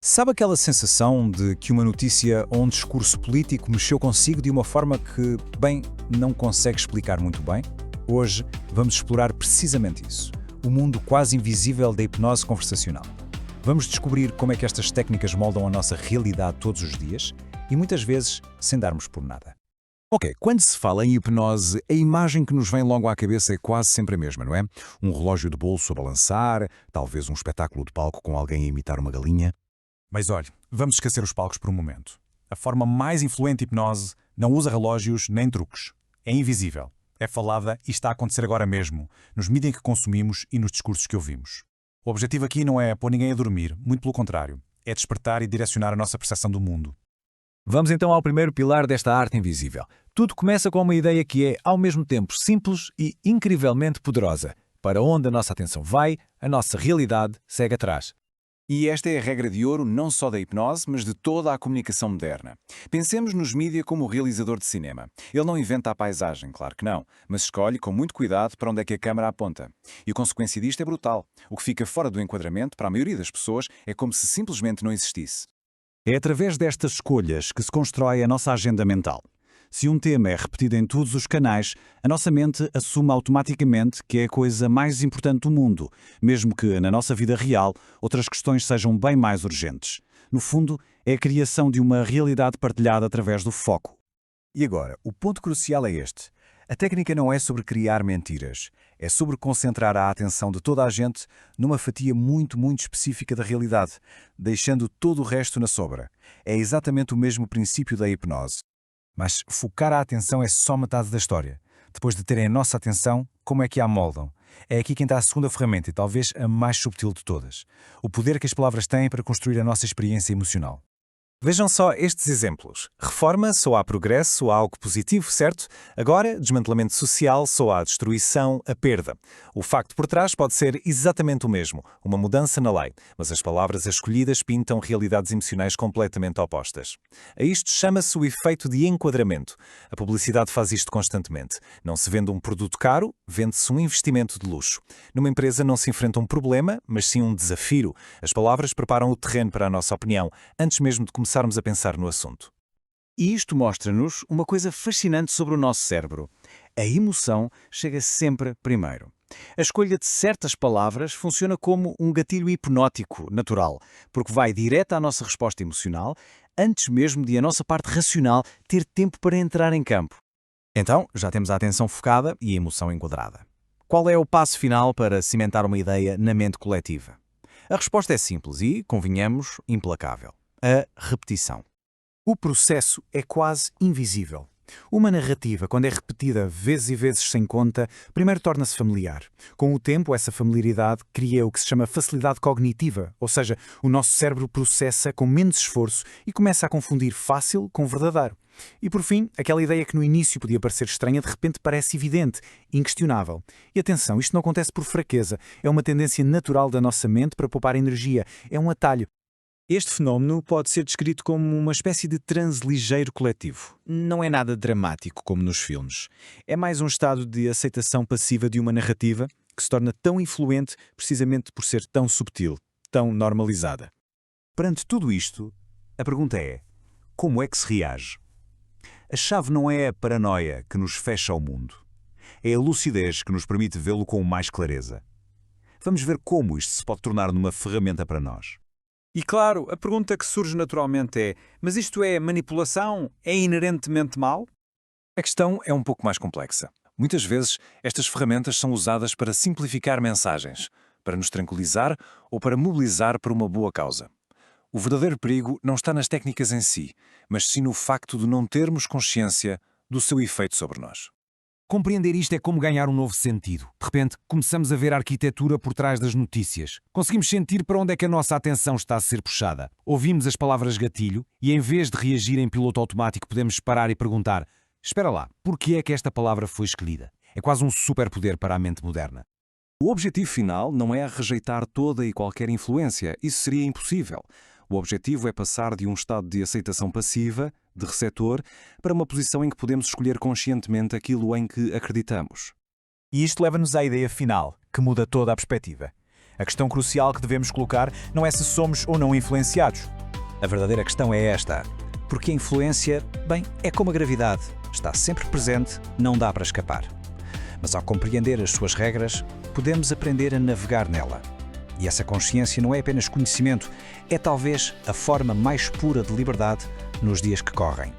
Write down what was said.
Sabe aquela sensação de que uma notícia ou um discurso político mexeu consigo de uma forma que, bem, não consegue explicar muito bem? Hoje vamos explorar precisamente isso, o mundo quase invisível da hipnose conversacional. Vamos descobrir como é que estas técnicas moldam a nossa realidade todos os dias e muitas vezes sem darmos por nada. Ok, quando se fala em hipnose, a imagem que nos vem logo à cabeça é quase sempre a mesma, não é? Um relógio de bolso a balançar, talvez um espetáculo de palco com alguém a imitar uma galinha. Mas olhe, vamos esquecer os palcos por um momento. A forma mais influente de hipnose não usa relógios nem truques. É invisível. É falada e está a acontecer agora mesmo, nos mídias que consumimos e nos discursos que ouvimos. O objetivo aqui não é pôr ninguém a dormir, muito pelo contrário. É despertar e direcionar a nossa percepção do mundo. Vamos então ao primeiro pilar desta arte invisível. Tudo começa com uma ideia que é, ao mesmo tempo, simples e incrivelmente poderosa. Para onde a nossa atenção vai, a nossa realidade segue atrás. E esta é a regra de ouro não só da hipnose, mas de toda a comunicação moderna. Pensemos nos mídia como o realizador de cinema. Ele não inventa a paisagem, claro que não, mas escolhe com muito cuidado para onde é que a câmara aponta. E a consequência disto é brutal. O que fica fora do enquadramento, para a maioria das pessoas, é como se simplesmente não existisse. É através destas escolhas que se constrói a nossa agenda mental. Se um tema é repetido em todos os canais, a nossa mente assume automaticamente que é a coisa mais importante do mundo, mesmo que, na nossa vida real, outras questões sejam bem mais urgentes. No fundo, é a criação de uma realidade partilhada através do foco. E agora, o ponto crucial é este. A técnica não é sobre criar mentiras, é sobre concentrar a atenção de toda a gente numa fatia muito específica da realidade, deixando todo o resto na sobra. É exatamente o mesmo princípio da hipnose. Mas focar a atenção é só metade da história. Depois de terem a nossa atenção, como é que a moldam? É aqui que entra a segunda ferramenta e talvez a mais subtil de todas. O poder que as palavras têm para construir a nossa experiência emocional. Vejam só estes exemplos. Reforma soa a progresso, soa a algo positivo, certo? Agora, desmantelamento social soa a destruição, a perda. O facto por trás pode ser exatamente o mesmo, uma mudança na lei, mas as palavras escolhidas pintam realidades emocionais completamente opostas. A isto chama-se o efeito de enquadramento. A publicidade faz isto constantemente. Não se vende um produto caro, vende-se um investimento de luxo. Numa empresa não se enfrenta um problema, mas sim um desafio. As palavras preparam o terreno para a nossa opinião, antes mesmo de começarmos a pensar no assunto. E isto mostra-nos uma coisa fascinante sobre o nosso cérebro. A emoção chega sempre primeiro. A escolha de certas palavras funciona como um gatilho hipnótico natural, porque vai direto à nossa resposta emocional, antes mesmo de a nossa parte racional ter tempo para entrar em campo. Então, já temos a atenção focada e a emoção enquadrada. Qual é o passo final para cimentar uma ideia na mente coletiva? A resposta é simples e, convenhamos, implacável. A repetição. O processo é quase invisível. Uma narrativa, quando é repetida vezes e vezes sem conta, primeiro torna-se familiar. Com o tempo, essa familiaridade cria o que se chama facilidade cognitiva, ou seja, o nosso cérebro processa com menos esforço e começa a confundir fácil com verdadeiro. E por fim, aquela ideia que no início podia parecer estranha, de repente parece evidente, inquestionável. E atenção, isto não acontece por fraqueza, é uma tendência natural da nossa mente para poupar energia, é um atalho. Este fenómeno pode ser descrito como uma espécie de transe ligeiro coletivo. Não é nada dramático como nos filmes. É mais um estado de aceitação passiva de uma narrativa que se torna tão influente precisamente por ser tão subtil, tão normalizada. Perante tudo isto, a pergunta é: como é que se reage? A chave não é a paranoia que nos fecha ao mundo. É a lucidez que nos permite vê-lo com mais clareza. Vamos ver como isto se pode tornar numa ferramenta para nós. E claro, a pergunta que surge naturalmente é: mas isto é manipulação? É inerentemente mau? A questão é um pouco mais complexa. Muitas vezes, estas ferramentas são usadas para simplificar mensagens, para nos tranquilizar ou para mobilizar para uma boa causa. O verdadeiro perigo não está nas técnicas em si, mas sim no facto de não termos consciência do seu efeito sobre nós. Compreender isto é como ganhar um novo sentido. De repente, começamos a ver a arquitetura por trás das notícias. Conseguimos sentir para onde é que a nossa atenção está a ser puxada. Ouvimos as palavras gatilho e, em vez de reagir em piloto automático, podemos parar e perguntar: espera lá, por que é que esta palavra foi escolhida? É quase um superpoder para a mente moderna. O objetivo final não é rejeitar toda e qualquer influência. Isso seria impossível. O objetivo é passar de um estado de aceitação passiva, de receptor, para uma posição em que podemos escolher conscientemente aquilo em que acreditamos. E isto leva-nos à ideia final, que muda toda a perspectiva. A questão crucial que devemos colocar não é se somos ou não influenciados. A verdadeira questão é esta. Porque a influência, bem, é como a gravidade. Está sempre presente, não dá para escapar. Mas ao compreender as suas regras, podemos aprender a navegar nela. E essa consciência não é apenas conhecimento, é talvez a forma mais pura de liberdade nos dias que correm.